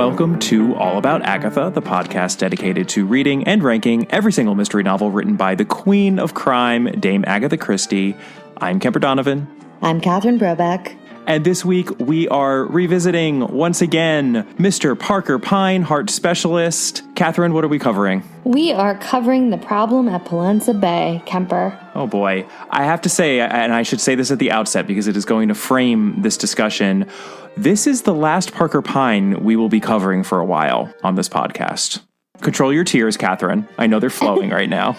welcome to All About Agatha, the podcast dedicated to reading and ranking every single mystery novel written by the Queen of Crime, Dame Agatha Christie. I'm Kemper Donovan. I'm Catherine Brobeck. And this week we are revisiting, once again, Mr. Parker Pyne, heart specialist. Catherine, what are we covering? We are covering The Problem at Pollensa Bay, Kemper. Oh boy. I have to say, and I should say this at the outset because it is going to frame this discussion, this is the last Parker Pyne we will be covering for a while on this podcast. Control your tears, Catherine. I know they're flowing right now.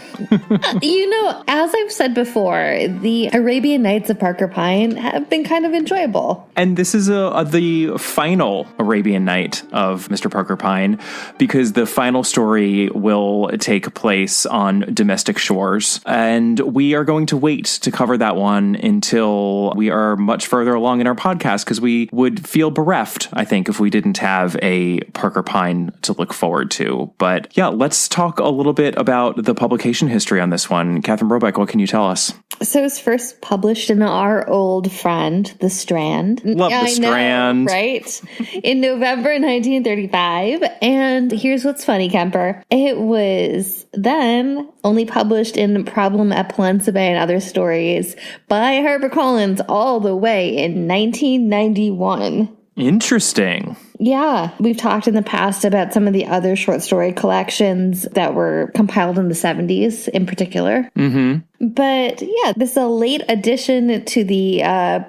As I've said before, the Arabian Nights of Parker Pyne have been kind of enjoyable. And this is the final Arabian Night of Mr. Parker Pyne, because the final story will take place on domestic shores. And we are going to wait to cover that one until we are much further along in our podcast, because we would feel bereft, I think, if we didn't have a Parker Pyne to look forward to. But yeah, let's talk a little bit about the publication history on this one. Catherine Brobeck, what can you tell us? So it was first published in our old friend, The Strand. Love The Strand. Know, right? In November 1935. And here's what's funny, Kemper. It was then only published in Problem at Pollensa Bay and Other Stories by HarperCollins all the way in 1991. Interesting. Yeah, we've talked in the past about some of the other short story collections that were compiled in the 70s in particular. Mm-hmm. But yeah, this is a late addition to the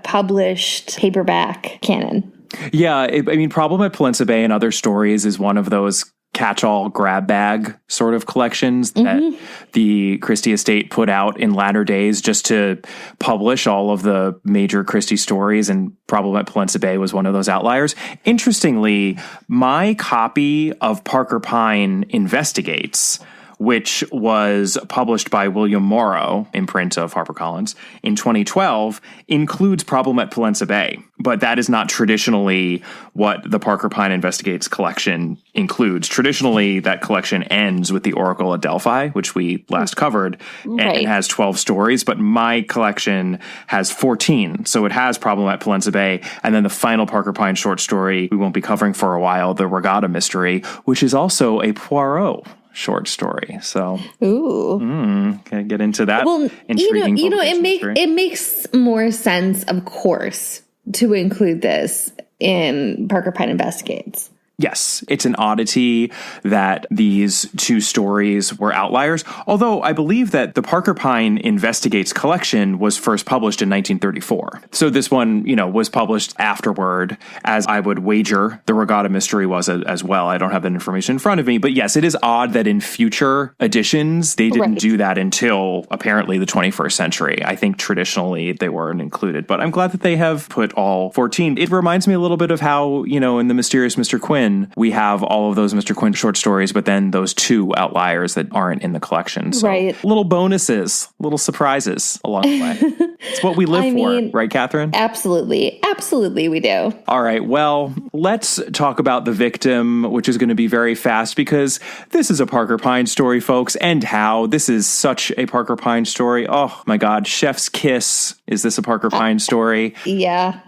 published paperback canon. Yeah, Problem at Pollensa Bay and Other Stories is one of those catch-all grab bag sort of collections that the Christie estate put out in latter days just to publish all of the major Christie stories, and Problem at Pollensa Bay was one of those outliers. Interestingly, my copy of Parker Pyne Investigates, which was published by William Morrow, imprint of HarperCollins, in 2012, includes Problem at Pollensa Bay. But that is not traditionally what the Parker Pyne Investigates collection includes. Traditionally, that collection ends with the Oracle at Delphi, which we last covered, and it has 12 stories. But my collection has 14. So it has Problem at Pollensa Bay, and then the final Parker Pyne short story we won't be covering for a while, The Regatta Mystery, which is also a Poirot short story. So, can I get into that? Well, it makes more sense, of course, to include this in Parker Pyne Investigates. Yes, it's an oddity that these two stories were outliers, although I believe that the Parker Pyne Investigates collection was first published in 1934. So this one, was published afterward, as I would wager the Regatta Mystery was as well. I don't have that information in front of me, but yes, it is odd that in future editions, they didn't do that until apparently the 21st century. I think traditionally they weren't included, but I'm glad that they have put all 14. It reminds me a little bit of how, in The Mysterious Mr. Quinn, we have all of those Mr. Quinn short stories, but then those two outliers that aren't in the collection. So little bonuses, little surprises along the way. It's what we live for, right, Catherine? Absolutely. Absolutely, we do. All right. Well, let's talk about the victim, which is going to be very fast because this is a Parker Pyne story, folks. And how this is such a Parker Pyne story. Oh, my God. Chef's kiss. Is this a Parker Pyne story? Yeah.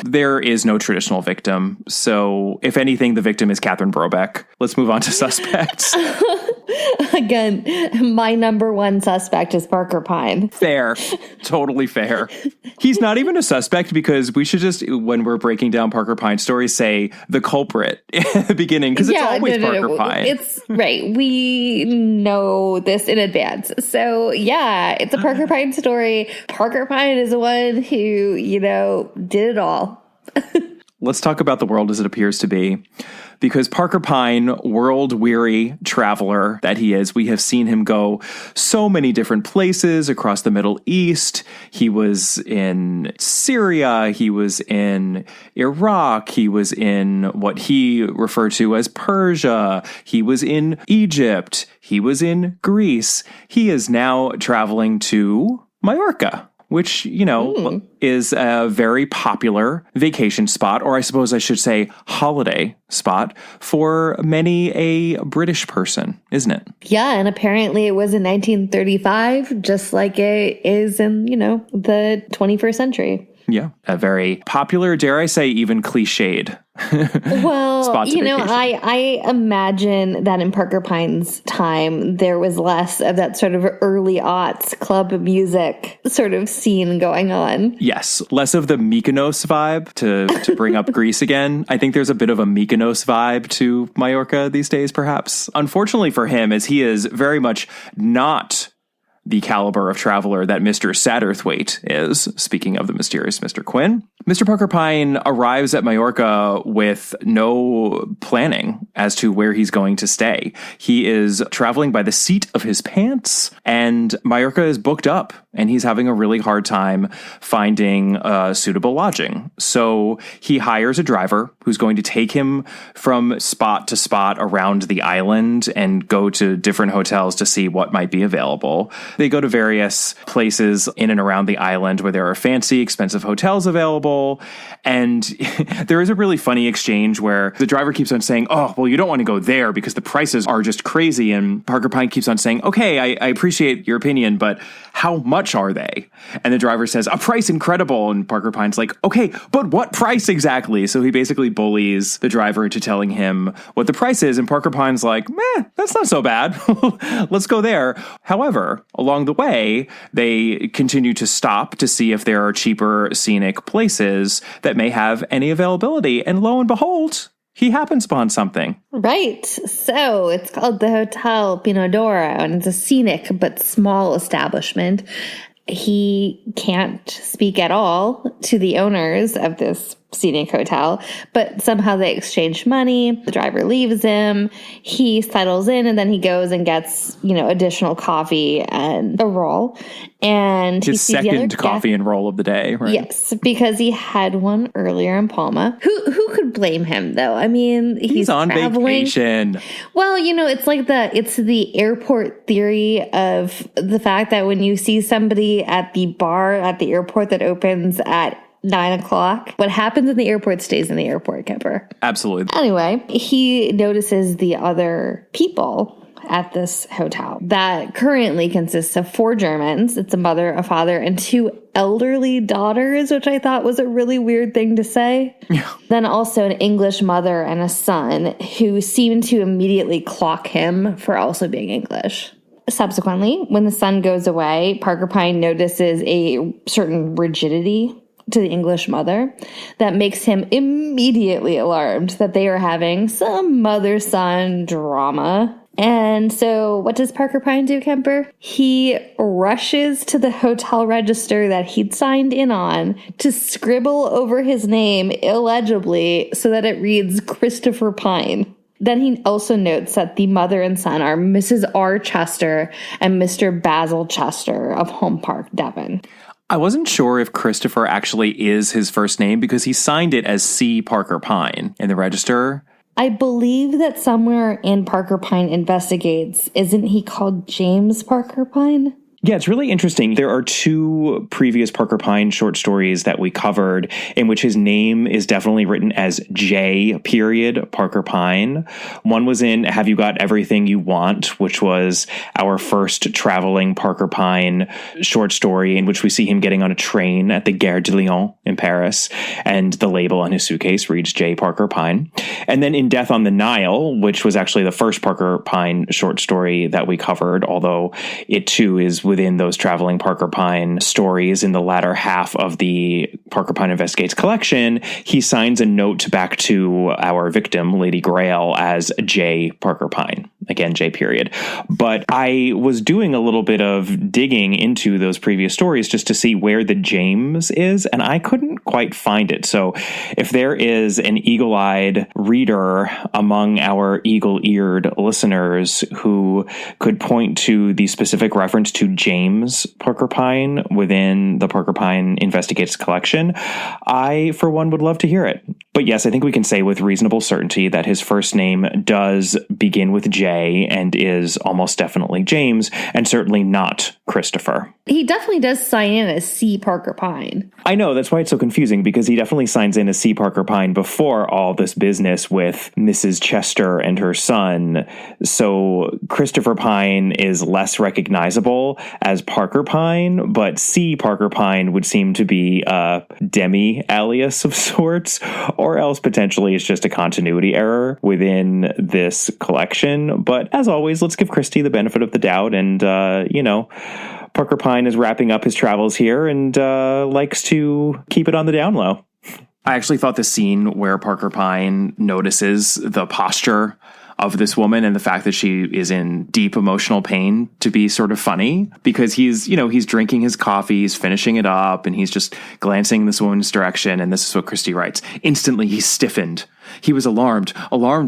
There is no traditional victim. So if anything, the victim is Catherine Brobeck. Let's move on to suspects. Again, my number one suspect is Parker Pyne. Fair. Totally fair. He's not even a suspect because we should just, when we're breaking down Parker Pyne stories, say the culprit at the beginning, because it's always Parker Pyne. It's right. We know this in advance. So yeah, it's a Parker Pyne story. Parker Pyne is the one who, did it all. Let's talk about the world as it appears to be. Because Parker Pyne, world-weary traveler that he is, we have seen him go so many different places across the Middle East. He was in Syria. He was in Iraq. He was in what he referred to as Persia. He was in Egypt. He was in Greece. He is now traveling to Majorca, which, is a very popular vacation spot, or I suppose I should say holiday spot for many a British person, isn't it? Yeah, and apparently it was in 1935, just like it is in, the 21st century. Yeah, a very popular, dare I say, even cliched. Well, I imagine that in Parker Pyne's time, there was less of that sort of early aughts club music sort of scene going on. Yes, less of the Mykonos vibe to bring up Greece again. I think there's a bit of a Mykonos vibe to Majorca these days, perhaps. Unfortunately for him, as he is very much not the caliber of traveler that Mr. Satterthwaite is, speaking of the mysterious Mr. Quinn. Mr. Parker Pyne arrives at Majorca with no planning as to where he's going to stay. He is traveling by the seat of his pants, and Majorca is booked up, and he's having a really hard time finding suitable lodging. So he hires a driver who's going to take him from spot to spot around the island and go to different hotels to see what might be available. They go to various places in and around the island where there are fancy, expensive hotels available. And there is a really funny exchange where the driver keeps on saying, oh, well, you don't want to go there because the prices are just crazy. And Parker Pyne keeps on saying, okay, I appreciate your opinion, but how much are they? And the driver says, a price incredible. And Parker Pyne's like, okay, but what price exactly? So he basically bullies the driver into telling him what the price is. And Parker Pyne's like, that's not so bad. Let's go there. However, along the way, they continue to stop to see if there are cheaper scenic places that may have any availability. And lo and behold, he happens upon something. Right. So it's called the Hotel Pinodoro, and it's a scenic but small establishment. He can't speak at all to the owners of this scenic hotel, but somehow they exchange money. The driver leaves him. He settles in, and then he goes and gets, additional coffee and a roll. And his second coffee and roll of the day, right? Yes, because he had one earlier in Palma. Who could blame him, though? I mean, he's on vacation. Well, it's the airport theory of the fact that when you see somebody at the bar at the airport that opens at 9 o'clock, what happens in the airport stays in the airport, Kemper. Absolutely. Anyway, he notices the other people at this hotel that currently consists of 4 Germans. It's a mother, a father, and 2 elderly daughters, which I thought was a really weird thing to say. Yeah. Then also an English mother and a son who seem to immediately clock him for also being English. Subsequently, when the son goes away, Parker Pyne notices a certain rigidity to the English mother that makes him immediately alarmed that they are having some mother-son drama. And so what does Parker Pyne do, Kemper? He rushes to the hotel register that he'd signed in on to scribble over his name illegibly so that it reads Christopher Pyne. Then he also notes that the mother and son are Mrs. R. Chester and Mr. Basil Chester of Home Park, Devon. I wasn't sure if Christopher actually is his first name because he signed it as C. Parker Pyne in the register. I believe that somewhere in Parker Pyne Investigates, isn't he called James Parker Pyne? Yeah, it's really interesting. There are 2 previous Parker Pyne short stories that we covered in which his name is definitely written as J. Parker Pyne. One was in Have You Got Everything You Want, which was our first traveling Parker Pyne short story in which we see him getting on a train at the Gare de Lyon in Paris, and the label on his suitcase reads J. Parker Pyne. And then in Death on the Nile, which was actually the first Parker Pyne short story that we covered, although it too is within those traveling Parker Pyne stories in the latter half of the Parker Pyne Investigates collection, he signs a note back to our victim, Lady Grail, as J. Parker Pyne. Again, J. But I was doing a little bit of digging into those previous stories just to see where the James is, and I couldn't quite find it. So if there is an eagle-eyed reader among our eagle-eared listeners who could point to the specific reference to James Parker Pyne within the Parker Pyne Investigates collection, I, for one, would love to hear it. But yes, I think we can say with reasonable certainty that his first name does begin with J and is almost definitely James, and certainly not Christopher. He definitely does sign in as C. Parker Pyne. I know, that's why it's so confusing, because he definitely signs in as C. Parker Pyne before all this business with Mrs. Chester and her son. So Christopher Pyne is less recognizable as Parker Pyne, but C. Parker Pyne would seem to be a demi-alias of sorts, or else potentially it's just a continuity error within this collection. But as always, let's give Christie the benefit of the doubt, and, Parker Pyne is wrapping up his travels here and likes to keep it on the down low. I actually thought the scene where Parker Pyne notices the posture of this woman and the fact that she is in deep emotional pain to be sort of funny, because he's drinking his coffee, he's finishing it up, and he's just glancing in this woman's direction. And this is what Christie writes. Instantly, he stiffened. He was alarmed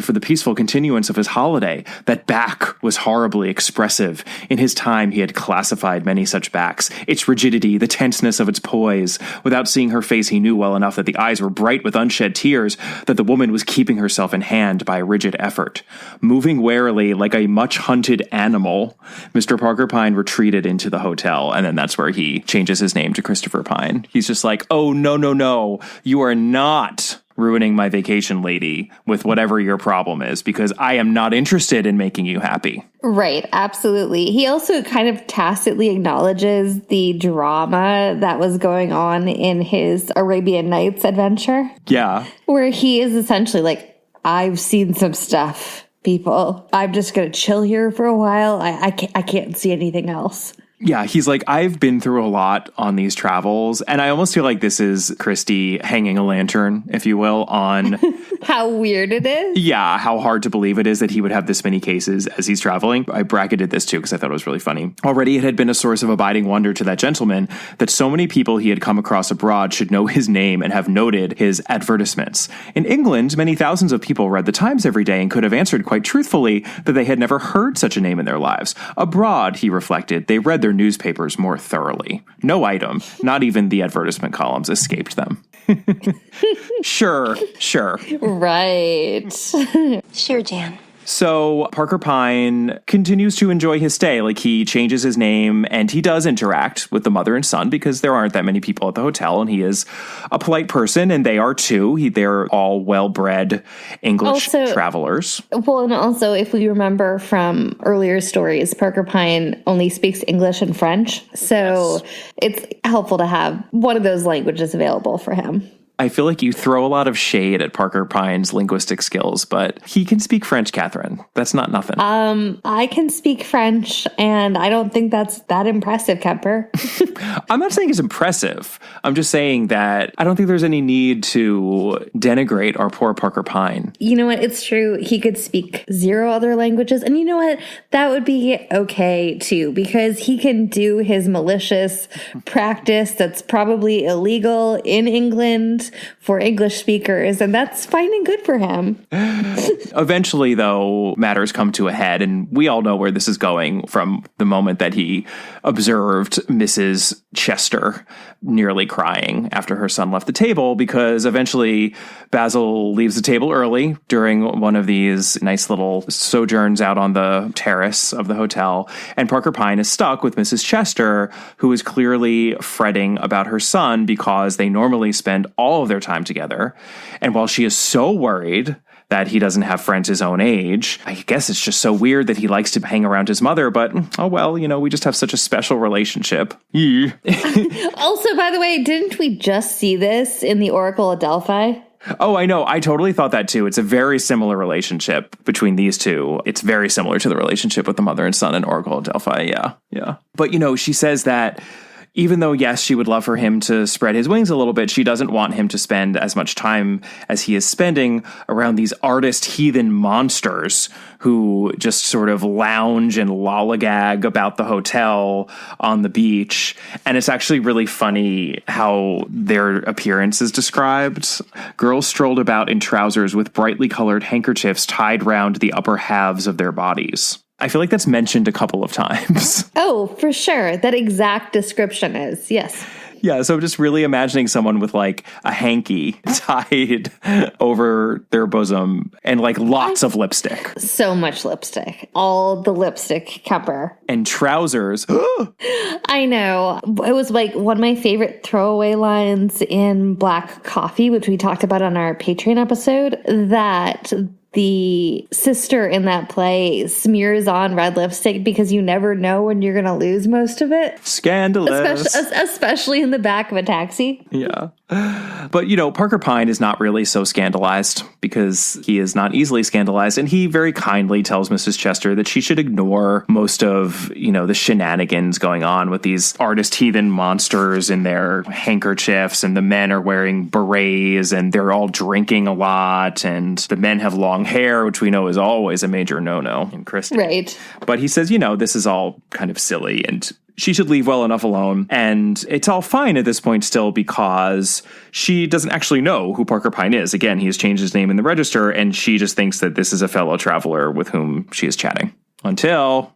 for the peaceful continuance of his holiday. That back was horribly expressive. In his time, he had classified many such backs. Its rigidity, the tenseness of its poise. Without seeing her face, he knew well enough that the eyes were bright with unshed tears, that the woman was keeping herself in hand by a rigid effort. Moving warily like a much-hunted animal, Mr. Parker Pyne retreated into the hotel, and then that's where he changes his name to Christopher Pyne. He's just like, oh, no, you are not ruining my vacation, lady, with whatever your problem is, because I am not interested in making you happy. Right, absolutely. He also kind of tacitly acknowledges the drama that was going on in his Arabian Nights adventure. Yeah. Where he is essentially like, I've seen some stuff, people. I'm just going to chill here for a while. I can't see anything else. Yeah, he's like, I've been through a lot on these travels, and I almost feel like this is Christie hanging a lantern, if you will, on how weird it is. Yeah, how hard to believe it is that he would have this many cases as he's traveling. I bracketed this too because I thought it was really funny. Already it had been a source of abiding wonder to that gentleman that so many people he had come across abroad should know his name and have noted his advertisements. In England, many thousands of people read the Times every day and could have answered quite truthfully that they had never heard such a name in their lives. Abroad, he reflected, they read their newspapers more thoroughly. No item, not even the advertisement columns, escaped them. Sure. Right. Sure, Jan. So Parker Pyne continues to enjoy his stay. Like, he changes his name and he does interact with the mother and son because there aren't that many people at the hotel, and he is a polite person and they are too. They're all well-bred English travelers. Well, and also if we remember from earlier stories, Parker Pyne only speaks English and French. So It's helpful to have one of those languages available for him. I feel like you throw a lot of shade at Parker Pyne's linguistic skills, but he can speak French, Catherine. That's not nothing. I can speak French, and I don't think that's that impressive, Kemper. I'm not saying it's impressive. I'm just saying that I don't think there's any need to denigrate our poor Parker Pyne. You know what? It's true. He could speak 0 other languages. And you know what? That would be okay, too, because he can do his malicious practice that's probably illegal in England for English speakers, and that's fine and good for him. Eventually, though, matters come to a head, and we all know where this is going from the moment that he observed Mrs. Chester nearly crying after her son left the table, because eventually Basil leaves the table early during one of these nice little sojourns out on the terrace of the hotel, and Parker Pyne is stuck with Mrs. Chester, who is clearly fretting about her son because they normally spend all of their time together. And while she is so worried that he doesn't have friends his own age, I guess it's just so weird that he likes to hang around his mother, but oh well, we just have such a special relationship. Yeah. Also, by the way, didn't we just see this in the Oracle at Delphi? Oh, I know. I totally thought that too. It's a very similar relationship between these two. It's very similar to the relationship with the mother and son in Oracle at Delphi. Yeah. But, she says that even though, yes, she would love for him to spread his wings a little bit, she doesn't want him to spend as much time as he is spending around these artist heathen monsters who just sort of lounge and lollygag about the hotel on the beach. And it's actually really funny how their appearance is described. Girls strolled about in trousers with brightly colored handkerchiefs tied round the upper halves of their bodies. I feel like that's mentioned a couple of times. Oh, for sure. That exact description is, yes. Yeah, so just really imagining someone with like a hanky tied over their bosom and like lots of lipstick. So much lipstick. All the lipstick, Kemper. And trousers. I know. It was like one of my favorite throwaway lines in Black Coffee, which we talked about on our Patreon episode, that the sister in that play smears on red lipstick because you never know when you're going to lose most of it. Scandalous. Especially in the back of a taxi. Yeah. But, Parker Pyne is not really so scandalized because he is not easily scandalized. And he very kindly tells Mrs. Chester that she should ignore most of, the shenanigans going on with these artist heathen monsters in their handkerchiefs. And the men are wearing berets and they're all drinking a lot. And the men have long hair, which we know is always a major no-no in Christie. Right. But he says, this is all kind of silly and she should leave well enough alone. And it's all fine at this point still because she doesn't actually know who Parker Pyne is. Again, he has changed his name in the register and she just thinks that this is a fellow traveler with whom she is chatting. Until...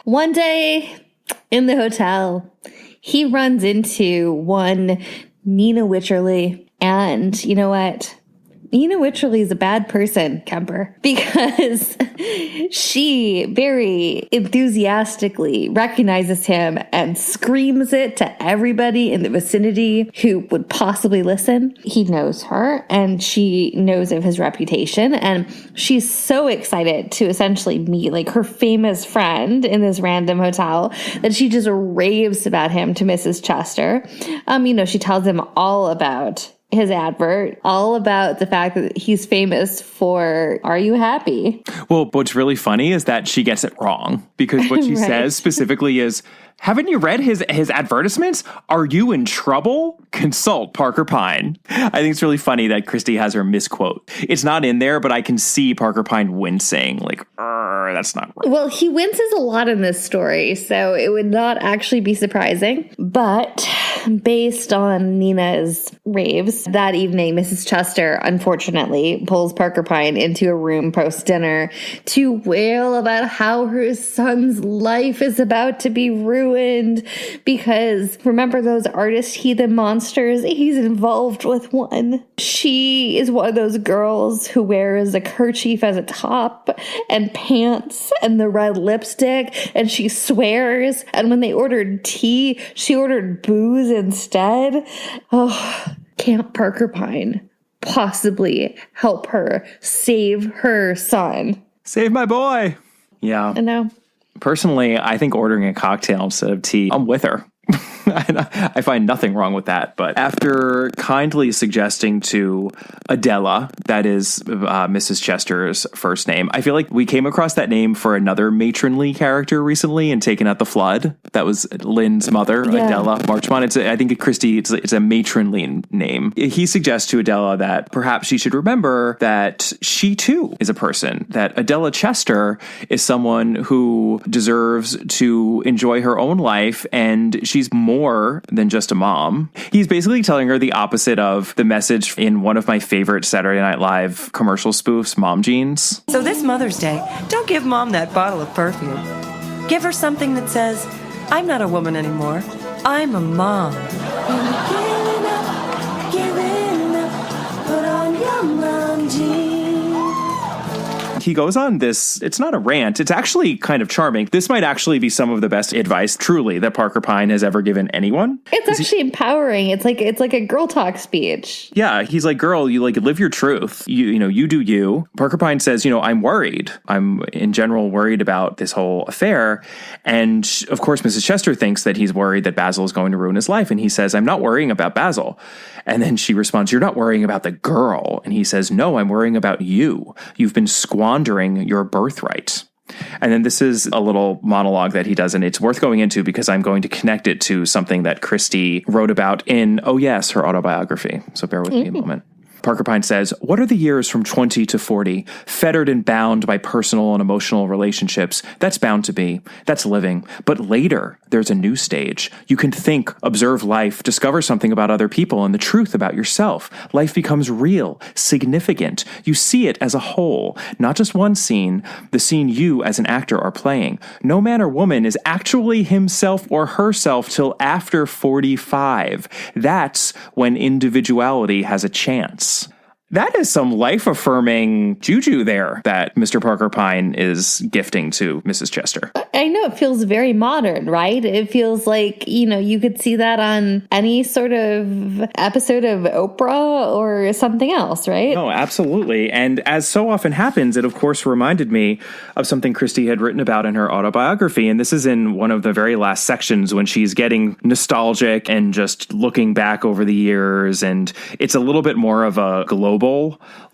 One day in the hotel, he runs into one Nina Wycherley. And you know what? Nina Wycherley is a bad person, Kemper, because she very enthusiastically recognizes him and screams it to everybody in the vicinity who would possibly listen. He knows her and she knows of his reputation, and she's so excited to essentially meet like her famous friend in this random hotel that she just raves about him to Mrs. Chester. She tells him all about his advert, all about the fact that he's famous for Are You Happy? Well, what's really funny is that she gets it wrong because what she says specifically is, haven't you read his advertisements? Are you in trouble? Consult Parker Pyne. I think it's really funny that Christie has her misquote. It's not in there, but I can see Parker Pyne wincing, like, that's not right. Well, he winces a lot in this story, so it would not actually be surprising. But based on Nina's raves, that evening, Mrs. Chester, unfortunately, pulls Parker Pyne into a room post-dinner to wail about how her son's life is about to be ruined because, remember those artist heathen monsters? He's involved with one. She is one of those girls who wears a kerchief as a top and pants and the red lipstick, and she swears, and when they ordered tea, she ordered booze instead. Oh, can't Parker Pyne possibly help her save her son? Save my boy. Yeah. I know. Personally, I think ordering a cocktail instead of tea, I'm with her. I find nothing wrong with that. But after kindly suggesting to Adela, that is Mrs. Chester's first name, I feel like we came across that name for another matronly character recently in Taken at the Flood. That was Lynn's mother, Adela Marchmont. I think at Christie, it's a matronly name. He suggests to Adela that perhaps she should remember that she too is a person, that Adela Chester is someone who deserves to enjoy her own life, and she's more than just a mom. He's basically telling her the opposite of the message in one of my favorite Saturday Night Live commercial spoofs, Mom Jeans. So this Mother's Day, don't give Mom that bottle of perfume. Give her something that says, I'm not a woman anymore. I'm a mom. Giving up, put on your mom jeans. He goes on this, it's not a rant, it's actually kind of charming. This might actually be some of the best advice, truly, that Parker Pyne has ever given anyone. It's actually empowering. It's like a girl talk speech. Yeah, he's like, girl, you like live your truth. You do you. Parker Pyne says, I'm worried. I'm in general worried about this whole affair. And of course, Mrs. Chester thinks that he's worried that Basil is going to ruin his life. And he says, I'm not worrying about Basil. And then she responds, you're not worrying about the girl. And he says, no, I'm worrying about you. You've been squandering your birthright. And then this is a little monologue that he does, and it's worth going into because I'm going to connect it to something that Christie wrote about in, her autobiography. So bear with me a moment. Parker Pyne says, what are the years from 20 to 40, fettered and bound by personal and emotional relationships? That's bound to be. That's living. But later, there's a new stage. You can think, observe life, discover something about other people and the truth about yourself. Life becomes real, significant. You see it as a whole, not just one scene, the scene you as an actor are playing. No man or woman is actually himself or herself till after 45. That's when individuality has a chance. That is some life-affirming juju there that Mr. Parker Pyne is gifting to Mrs. Chester. I know, it feels very modern, right? It feels like, you could see that on any sort of episode of Oprah or something else, right? No, absolutely. And as so often happens, it of course reminded me of something Christie had written about in her autobiography. And this is in one of the very last sections when she's getting nostalgic and just looking back over the years. And it's a little bit more of a global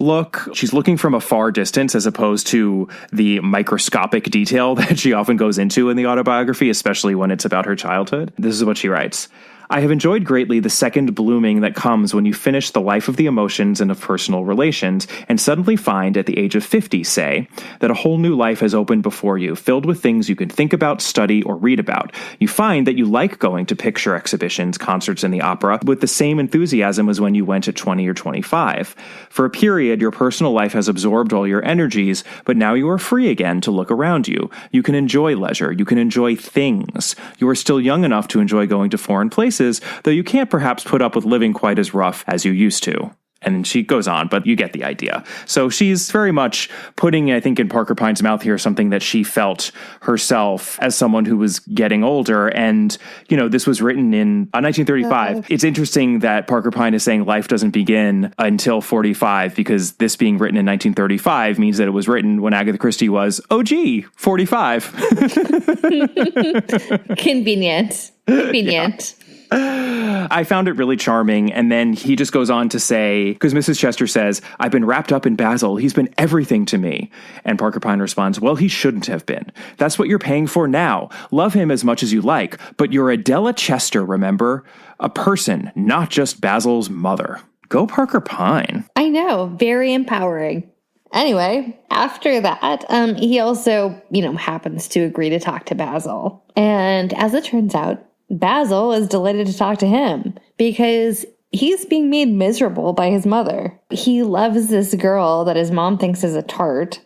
look. She's looking from a far distance as opposed to the microscopic detail that she often goes into in the autobiography, especially when it's about her childhood. This is what she writes. I have enjoyed greatly the second blooming that comes when you finish the life of the emotions and of personal relations and suddenly find at the age of 50, say, that a whole new life has opened before you, filled with things you can think about, study, or read about. You find that you like going to picture exhibitions, concerts, and the opera with the same enthusiasm as when you went at 20 or 25. For a period, your personal life has absorbed all your energies, but now you are free again to look around you. You can enjoy leisure. You can enjoy things. You are still young enough to enjoy going to foreign places, though you can't perhaps put up with living quite as rough as you used to. And she goes on, but you get the idea. So she's very much putting, I think, in Parker Pyne's mouth here, something that she felt herself as someone who was getting older. And, this was written in 1935. It's interesting that Parker Pyne is saying life doesn't begin until 45, because this being written in 1935 means that it was written when Agatha Christie was, 45. Convenient. Yeah. I found it really charming. And then he just goes on to say, because Mrs. Chester says, I've been wrapped up in Basil. He's been everything to me. And Parker Pyne responds, well, he shouldn't have been. That's what you're paying for now. Love him as much as you like, but you're Adela Chester, remember? A person, not just Basil's mother. Go Parker Pyne. I know. Very empowering. Anyway, after that, he also, happens to agree to talk to Basil. And as it turns out, Basil is delighted to talk to him because he's being made miserable by his mother. He loves this girl that his mom thinks is a tart,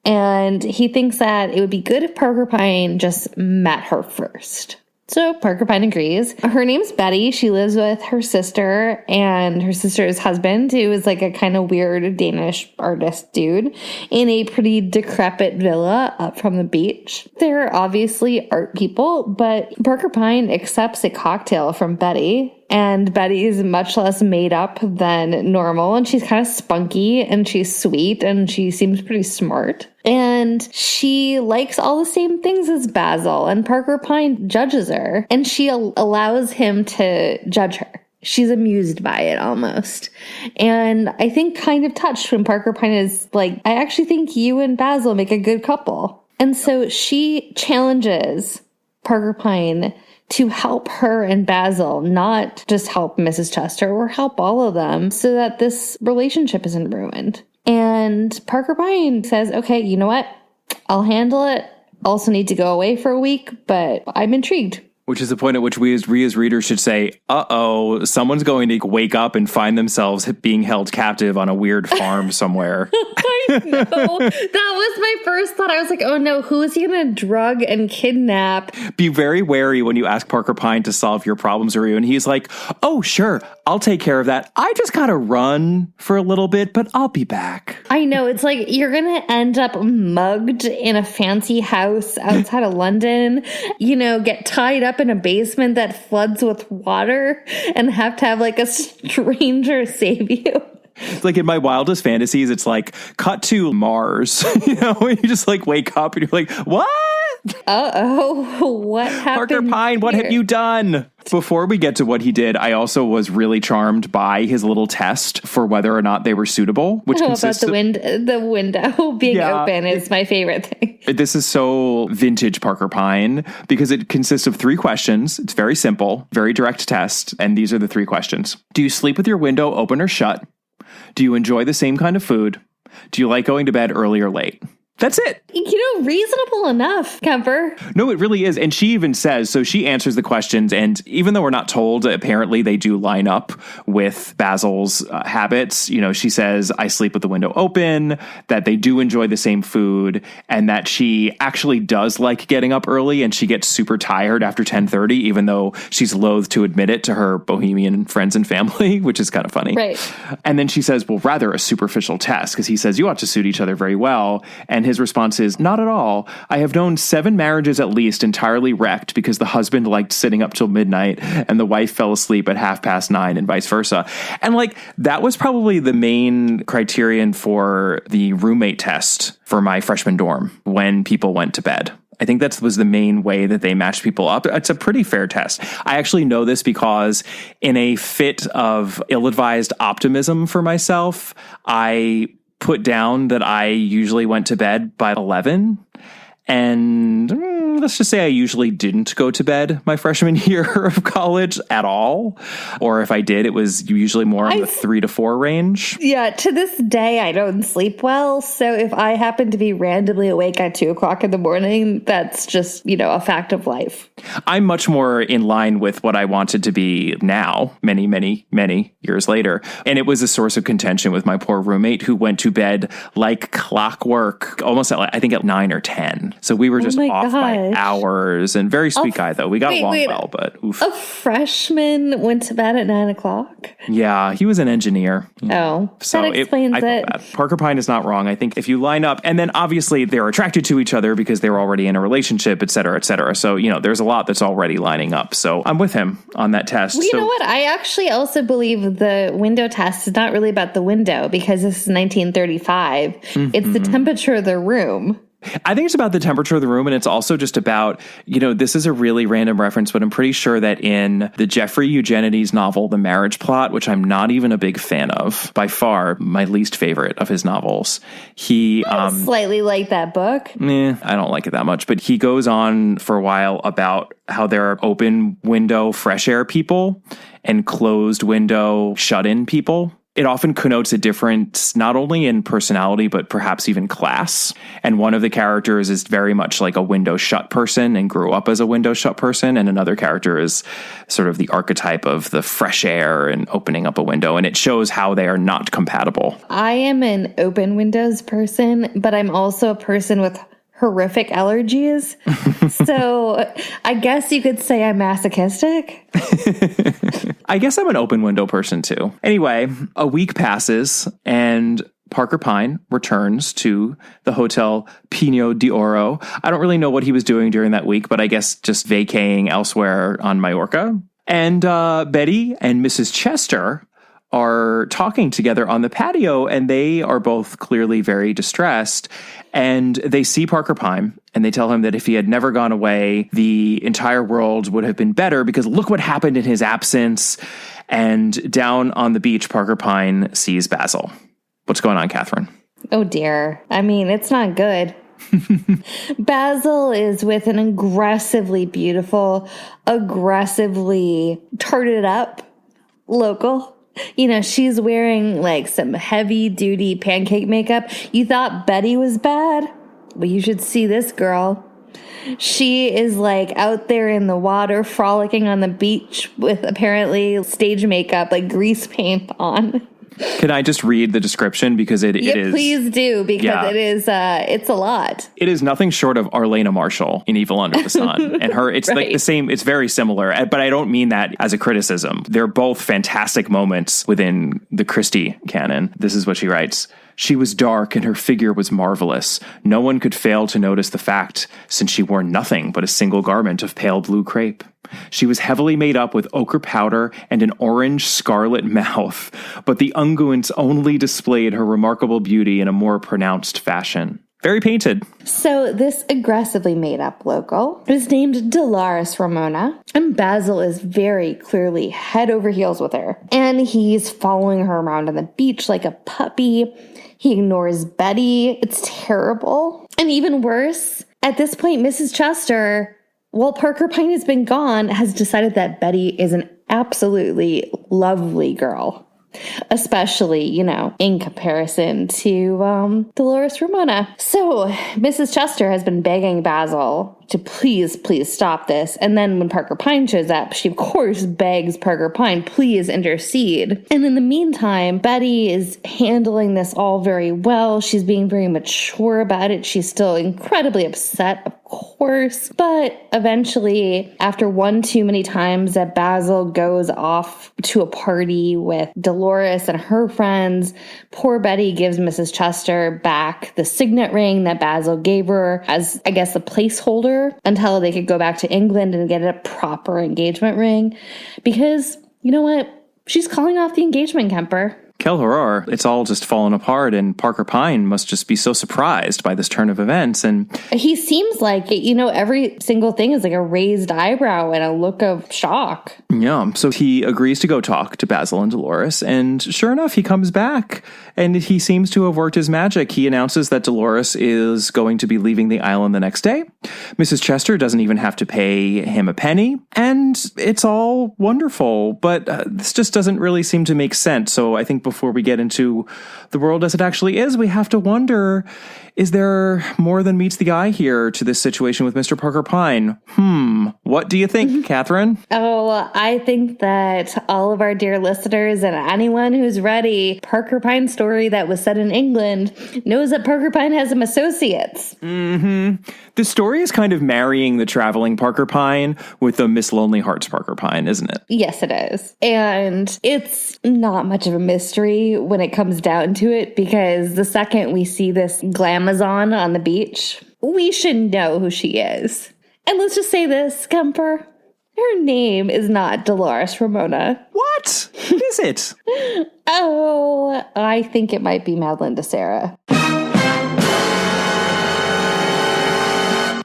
and he thinks that it would be good if Parker Pyne just met her first. So Parker Pyne agrees. Her name's Betty. She lives with her sister and her sister's husband, who is like a kind of weird Danish artist dude, in a pretty decrepit villa up from the beach. They're obviously art people, but Parker Pyne accepts a cocktail from Betty. And Betty is much less made up than normal, and she's kind of spunky, and she's sweet, and she seems pretty smart. And she likes all the same things as Basil, and Parker Pyne judges her, and she allows him to judge her. She's amused by it almost. And I think kind of touched when Parker Pyne is like, I actually think you and Basil make a good couple. And so she challenges Parker Pyne to help her and Basil, not just help Mrs. Chester or help all of them, so that this relationship isn't ruined. And Parker Pyne says, okay, you know what? I'll handle it. Also need to go away for a week, but I'm intrigued. Which is the point at which we as readers should say, uh-oh, someone's going to wake up and find themselves being held captive on a weird farm somewhere. I know. That was my first thought. I was like, oh no, who is he going to drug and kidnap? Be very wary when you ask Parker Pyne to solve your problems for you. And he's like, oh, sure, I'll take care of that. I just got to run for a little bit, but I'll be back. I know. It's like you're going to end up mugged in a fancy house outside of London, get tied up in a basement that floods with water and have to have like a stranger save you. Like in my wildest fantasies, it's like cut to Mars, you just like wake up and you're like, what? Uh-oh, what happened? Parker Pyne, what have you done? Before we get to what he did, I also was really charmed by his little test for whether or not they were suitable, which consists about the window being open is my favorite thing. This is so vintage Parker Pyne because it consists of 3 questions. It's very simple, very direct test, and these are the 3 questions. Do you sleep with your window open or shut? Do you enjoy the same kind of food? Do you like going to bed early or late? That's it. Reasonable enough, Kemper. No, it really is. And she even says, so she answers the questions. And even though we're not told, apparently they do line up with Basil's habits. She says, I sleep with the window open, that they do enjoy the same food, and that she actually does like getting up early, and she gets super tired after 10:30, even though she's loath to admit it to her bohemian friends and family, which is kind of funny. Right. And then she says, well, rather a superficial test, because he says, you ought to suit each other very well. And his response is, not at all. I have known 7 marriages at least entirely wrecked because the husband liked sitting up till midnight and the wife fell asleep at 9:30 and vice versa. And that was probably the main criterion for the roommate test for my freshman dorm when people went to bed. I think that was the main way that they matched people up. It's a pretty fair test. I actually know this because in a fit of ill-advised optimism for myself, I put down that I usually went to bed by 11. And let's just say I usually didn't go to bed my freshman year of college at all. Or if I did, it was usually more in the 3 to 4 range. Yeah, to this day, I don't sleep well. So if I happen to be randomly awake at 2 o'clock in the morning, that's just, a fact of life. I'm much more in line with what I wanted to be now, many, many, many years later. And it was a source of contention with my poor roommate who went to bed like clockwork, almost I think at 9 or 10. So we were just off by hours, and very sweet guy though. We got along well, but oof. A freshman went to bed at 9 o'clock? Yeah, he was an engineer. Oh, so that explains it. Parker Pyne is not wrong. I think if you line up, and then obviously they're attracted to each other because they were already in a relationship, et cetera, et cetera. So, there's a lot that's already lining up. So I'm with him on that test. Well, you know what? I actually also believe the window test is not really about the window because this is 1935. Mm-hmm. It's the temperature of the room. I think it's about the temperature of the room, and it's also just about, this is a really random reference, but I'm pretty sure that in the Jeffrey Eugenides novel, The Marriage Plot, which I'm not even a big fan of, by far my least favorite of his novels, he... slightly like that book. I don't like it that much, but he goes on for a while about how there are open window fresh air people and closed window shut-in people. It often connotes a difference, not only in personality, but perhaps even class. And one of the characters is very much like a window shut person and grew up as a window shut person. And another character is sort of the archetype of the fresh air and opening up a window. And it shows how they are not compatible. I am an open windows person, but I'm also a person with horrific allergies. So I guess you could say I'm masochistic. I guess I'm an open window person too. Anyway, a week passes and Parker Pyne returns to the Hotel Pino d'Oro. I don't really know what he was doing during that week, but I guess just vacaying elsewhere on Majorca. And Betty and Mrs. Chester are talking together on the patio, and they are both clearly very distressed. And they see Parker Pyne, and they tell him that if he had never gone away, the entire world would have been better because look what happened in his absence. And down on the beach, Parker Pyne sees Basil. What's going on, Catherine? Oh, dear. I mean, it's not good. Basil is with an aggressively beautiful, aggressively tarted up local. She's wearing like some heavy duty pancake makeup. You thought Betty was bad? Well, you should see this girl. She is like out there in the water, frolicking on the beach with apparently stage makeup, like grease paint on. Can I just read the description? Because it is... Please do, because it is, it's a lot. It is nothing short of Arlena Marshall in Evil Under the Sun. And it's right. Like the same, it's very similar, but I don't mean that as a criticism. They're both fantastic moments within the Christie canon. This is what she writes. She was dark and her figure was marvelous. No one could fail to notice the fact, since she wore nothing but a single garment of pale blue crepe. She was heavily made up with ochre powder and an orange scarlet mouth, but the unguents only displayed her remarkable beauty in a more pronounced fashion. Very painted. So this aggressively made up local is named Dolores Ramona, and Basil is very clearly head over heels with her. And he's following her around on the beach like a puppy. He ignores Betty. It's terrible. And even worse, at this point, Mrs. Chester, while Parker Pyne has been gone, has decided that Betty is an absolutely lovely girl. especially, in comparison to Dolores Ramona. So Mrs. Chester has been begging Basil to please stop this. And then when Parker Pyne shows up, she of course begs Parker Pyne, please intercede. And in the meantime, Betty is handling this all very well. She's being very mature about it. She's still incredibly upset, of course. But eventually, after one too many times that Basil goes off to a party with Dolores and her friends, poor Betty gives Mrs. Chester back the signet ring that Basil gave her as, I guess, a placeholder until they could go back to England and get a proper engagement ring. Because, you know what? She's calling off the engagement, Kemper. Quel horror. It's all just fallen apart, and Parker Pyne must just be so surprised by this turn of events. And he seems like, every single thing is like a raised eyebrow and a look of shock. Yeah, so he agrees to go talk to Basil and Dolores, and sure enough, he comes back, and he seems to have worked his magic. He announces that Dolores is going to be leaving the island the next day. Mrs. Chester doesn't even have to pay him a penny, and it's all wonderful, but this just doesn't really seem to make sense. So I think before we get into the world as it actually is, we have to wonder, is there more than meets the eye here to this situation with Mr. Parker Pyne? What do you think, Catherine? Oh, I think that all of our dear listeners and anyone who's read a Parker Pyne story that was set in England knows that Parker Pyne has some associates. The story is kind of marrying the traveling Parker Pyne with the Miss Lonely Hearts Parker Pyne, isn't it? Yes, it is. And it's not much of a mystery when it comes down to it, because the second we see this glamazon on the beach, we should know who she is. And let's just say this, Kemper, her name is not Dolores Ramona. What? What is it? Oh, I think it might be Madeline de Serra.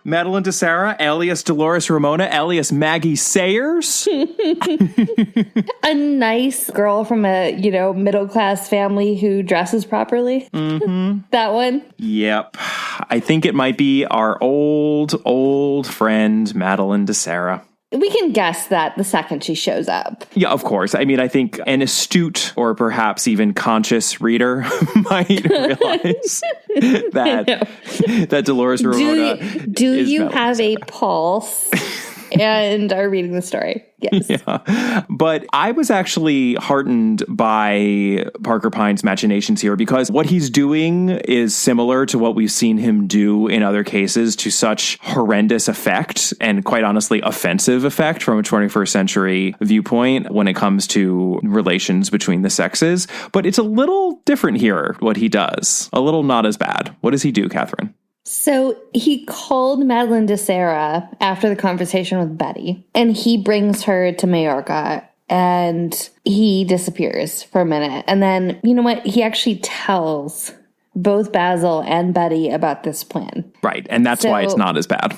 Madeline de Serra, alias Dolores Ramona, alias Maggie Sayers. A nice girl from a, middle-class family who dresses properly. That one? Yep. I think it might be our old friend, Madeline de Serra. We can guess that the second she shows up. Yeah, of course. I mean, I think an astute or perhaps even conscious reader might realize that Dolores Ramona Do you Madeline have a pulse and are reading the story? Yes. Yeah. But I was actually heartened by Parker Pyne's machinations here, because what he's doing is similar to what we've seen him do in other cases to such horrendous effect, and quite honestly, offensive effect from a 21st century viewpoint when it comes to relations between the sexes. But it's a little different here, what he does. A little not as bad. What does he do, Catherine? So he called Madeline de Serra after the conversation with Betty, and he brings her to Majorca, and he disappears for a minute. And then, you know what? He actually tells both Basil and Betty about this plan. Right. And that's why it's not as bad.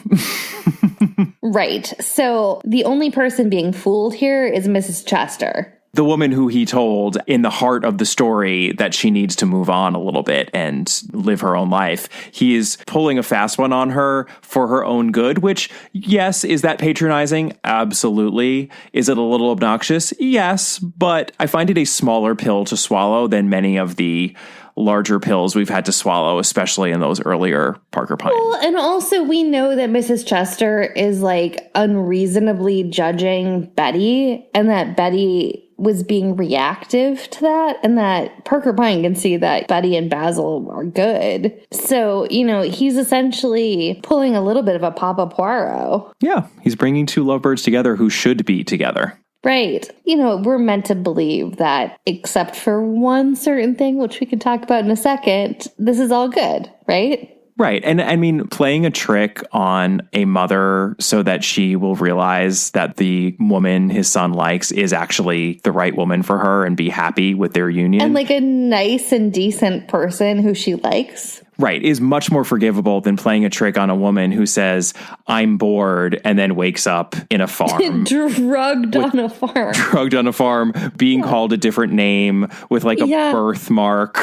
Right. So the only person being fooled here is Mrs. Chester. The woman who he told in the heart of the story that she needs to move on a little bit and live her own life. He is pulling a fast one on her for her own good, which, yes, is that patronizing? Absolutely. Is it a little obnoxious? Yes, but I find it a smaller pill to swallow than many of the larger pills we've had to swallow, especially in those earlier Parker Pyne. Well, and also we know that Mrs. Chester is unreasonably judging Betty, and that Betty was being reactive to that, and that Parker Pyne can see that Betty and Basil are good. So, he's essentially pulling a little bit of a Papa Poirot. Yeah, he's bringing two lovebirds together who should be together. Right. We're meant to believe that, except for one certain thing, which we can talk about in a second, this is all good, right? Right. And I mean, playing a trick on a mother so that she will realize that the woman his son likes is actually the right woman for her and be happy with their union. And a nice and decent person who she likes. Right, is much more forgivable than playing a trick on a woman who says, I'm bored, and then wakes up in a farm. Drugged on a farm. Drugged on a farm, being called a different name with like a birthmark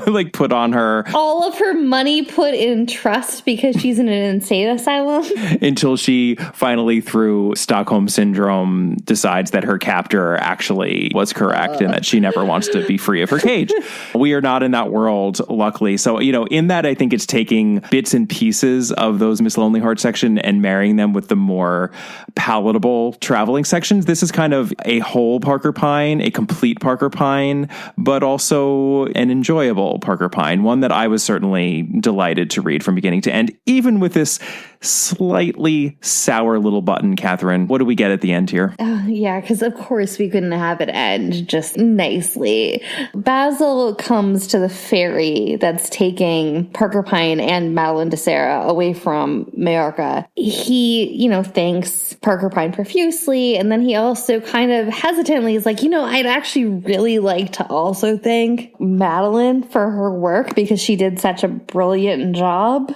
like put on her. All of her money put in trust because she's in an insane asylum. Until she finally, through Stockholm Syndrome, decides that her captor actually was correct and that she never wants to be free of her cage. We are not in that world, luckily. So, in that, I think it's taking bits and pieces of those Miss Lonely Heart section and marrying them with the more palatable traveling sections. This is kind of a whole Parker Pyne, a complete Parker Pyne, but also an enjoyable Parker Pyne, one that I was certainly delighted to read from beginning to end, even with this slightly sour little button. Catherine, what do we get at the end here? Yeah, because of course we couldn't have it end just nicely. Basil comes to the ferry that's taking Parker Pyne and Madeline DeSera away from Majorca. He, thanks Parker Pyne profusely, and then he also kind of hesitantly is like, I'd actually really like to also thank Madeline for her work because she did such a brilliant job.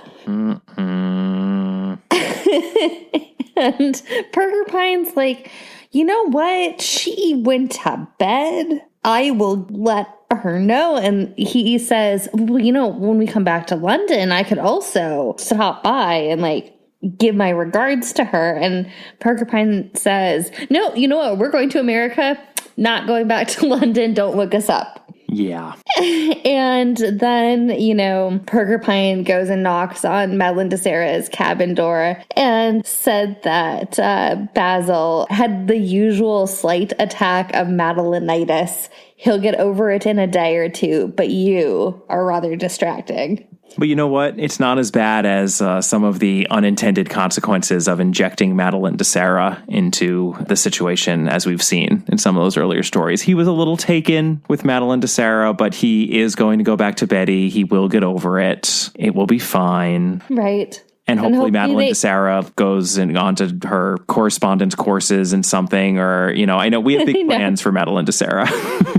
And Parker Pyne's like, you know what? She went to bed. I will let her know. And he says, well, when we come back to London, I could also stop by and give my regards to her. And Parker Pyne says, no, you know what? We're going to America, not going back to London. Don't look us up. Yeah. And then, Parker Pyne goes and knocks on Madeline DeSera's cabin door and said that Basil had the usual slight attack of Madelinitis. He'll get over it in a day or two, but you are rather distracting. But you know what? It's not as bad as some of the unintended consequences of injecting Madeline DeSera into the situation, as we've seen in some of those earlier stories. He was a little taken with Madeline DeSera, but he is going to go back to Betty. He will get over it. It will be fine. Right. And hopefully Madeline DeSera goes on to her correspondence courses and something, or, I know we have big plans for Madeline DeSera.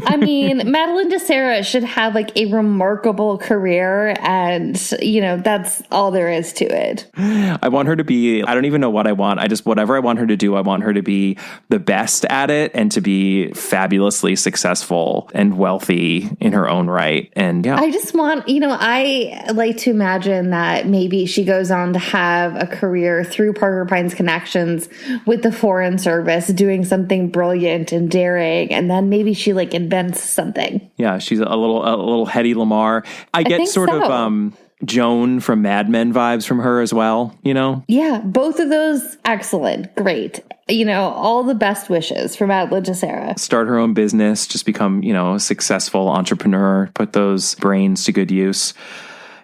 I mean, Madeline DeSera should have a remarkable career, and, that's all there is to it. I want her to be, I don't even know what I want. Whatever I want her to do, I want her to be the best at it and to be fabulously successful and wealthy in her own right. And yeah. I just want, I like to imagine that maybe she goes on to have a career through Parker Pyne's connections with the Foreign Service, doing something brilliant and daring, and then maybe she invents something. Yeah, she's a little Hedy Lamarr. I get sort of Joan from Mad Men vibes from her as well, Yeah, both of those excellent, great. All the best wishes for Madeline DeSera. Start her own business, just become, a successful entrepreneur, put those brains to good use.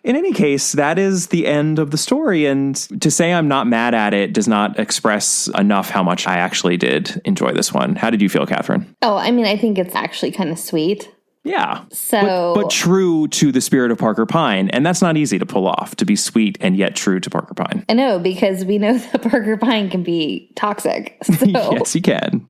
In any case, that is the end of the story, and to say I'm not mad at it does not express enough how much I actually did enjoy this one. How did you feel, Catherine? Oh, I think it's actually kind of sweet. Yeah. But true to the spirit of Parker Pyne, and that's not easy to pull off, to be sweet and yet true to Parker Pyne. I know, because we know that Parker Pyne can be toxic. So. Yes, he can.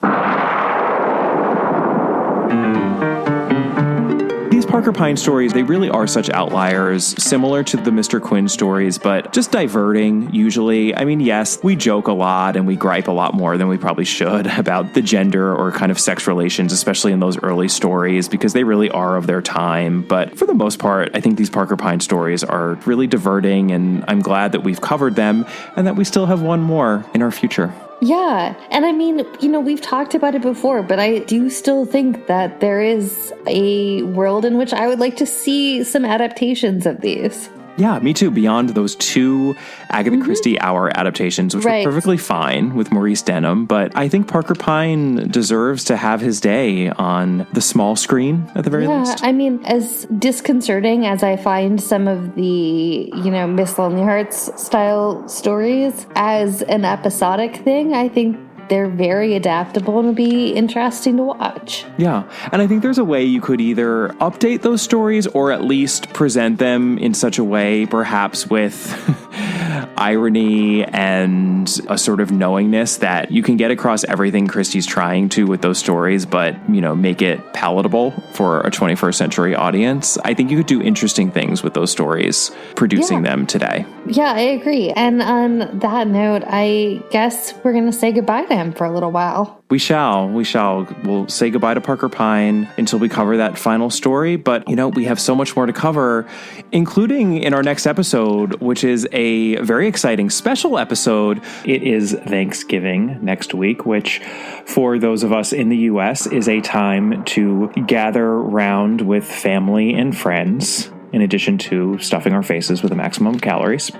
These Parker Pyne stories, they really are such outliers, similar to the Mr. Quinn stories, but just diverting, usually. I mean, yes, we joke a lot and we gripe a lot more than we probably should about the gender or kind of sex relations, especially in those early stories, because they really are of their time. But for the most part, I think these Parker Pyne stories are really diverting, and I'm glad that we've covered them and that we still have one more in our future. Yeah. And we've talked about it before, but I do still think that there is a world in which I would like to see some adaptations of these. Yeah, me too. Beyond those two Agatha Christie Hour adaptations, which were perfectly fine with Maurice Denham. But I think Parker Pyne deserves to have his day on the small screen at the very least. Yeah, as disconcerting as I find some of the, Miss Lonely Hearts style stories as an episodic thing, I think they're very adaptable and would be interesting to watch. Yeah. And I think there's a way you could either update those stories or at least present them in such a way, perhaps with irony and a sort of knowingness that you can get across everything Christie's trying to with those stories, but, make it palatable for a 21st century audience. I think you could do interesting things with those stories, producing them today. Yeah, I agree. And on that note, I guess we're going to say goodbye to him for a little while. We shall. We'll say goodbye to Parker Pyne until we cover that final story. But, we have so much more to cover, including in our next episode, which is a very exciting special episode. It is Thanksgiving next week, which for those of us in the U.S. is a time to gather around with family and friends, in addition to stuffing our faces with a maximum of calories.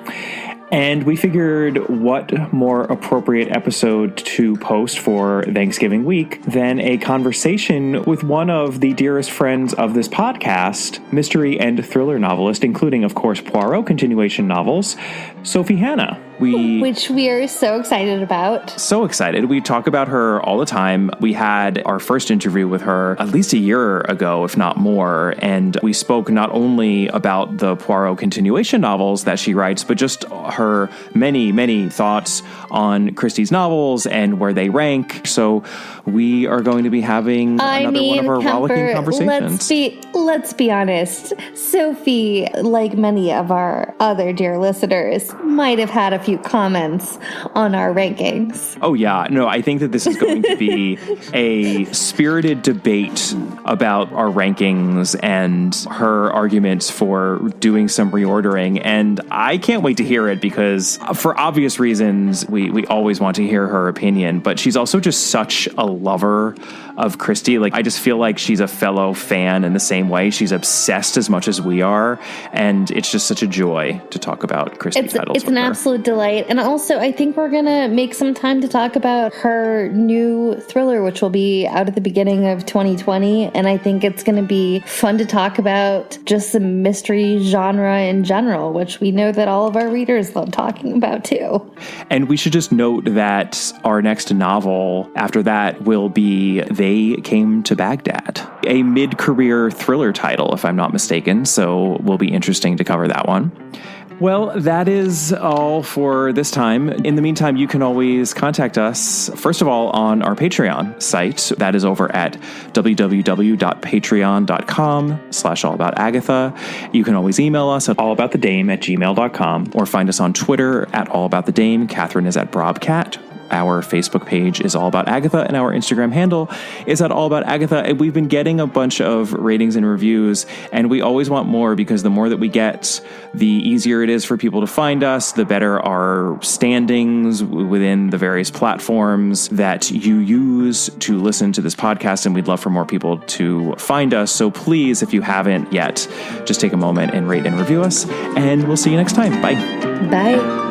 And we figured what more appropriate episode to post for Thanksgiving week than a conversation with one of the dearest friends of this podcast, mystery and thriller novelist, including, of course, Poirot continuation novels, Sophie Hannah. Which we are so excited about. So excited. We talk about her all the time. We had our first interview with her at least a year ago, if not more. And we spoke not only about the Poirot continuation novels that she writes, but just her many, many thoughts on Christie's novels and where they rank. So we are going to be having another one of our rollicking conversations. Let's be honest. Sophie, like many of our other dear listeners, might have had a few comments on our rankings. Oh, yeah. No, I think that this is going to be a spirited debate about our rankings and her arguments for doing some reordering. And I can't wait to hear it because for obvious reasons, we always want to hear her opinion. But she's also just such a lover of Christie. Like, I just feel like she's a fellow fan in the same way. She's obsessed as much as we are. And it's just such a joy to talk about Christie titles. It's an absolute delight. And also, I think we're going to make some time to talk about her new thriller, which will be out at the beginning of 2020. And I think it's going to be fun to talk about just the mystery genre in general, which we know that all of our readers love talking about too. And we should just note that our next novel after that will be They Came to Baghdad, a mid-career thriller title, if I'm not mistaken. So will be interesting to cover that one. Well, that is all for this time. In the meantime, you can always contact us, first of all, on our Patreon site. That is over at www.patreon.com/allaboutagatha. You can always email us at allaboutthedame@gmail.com or find us on Twitter at allaboutthedame. Catherine is at Brobcat. Our Facebook page is All About Agatha, and our Instagram handle is at All About Agatha. And we've been getting a bunch of ratings and reviews, and we always want more because the more that we get, the easier it is for people to find us, the better our standings within the various platforms that you use to listen to this podcast. And we'd love for more people to find us. So please, if you haven't yet, just take a moment and rate and review us, and we'll see you next time. Bye. Bye.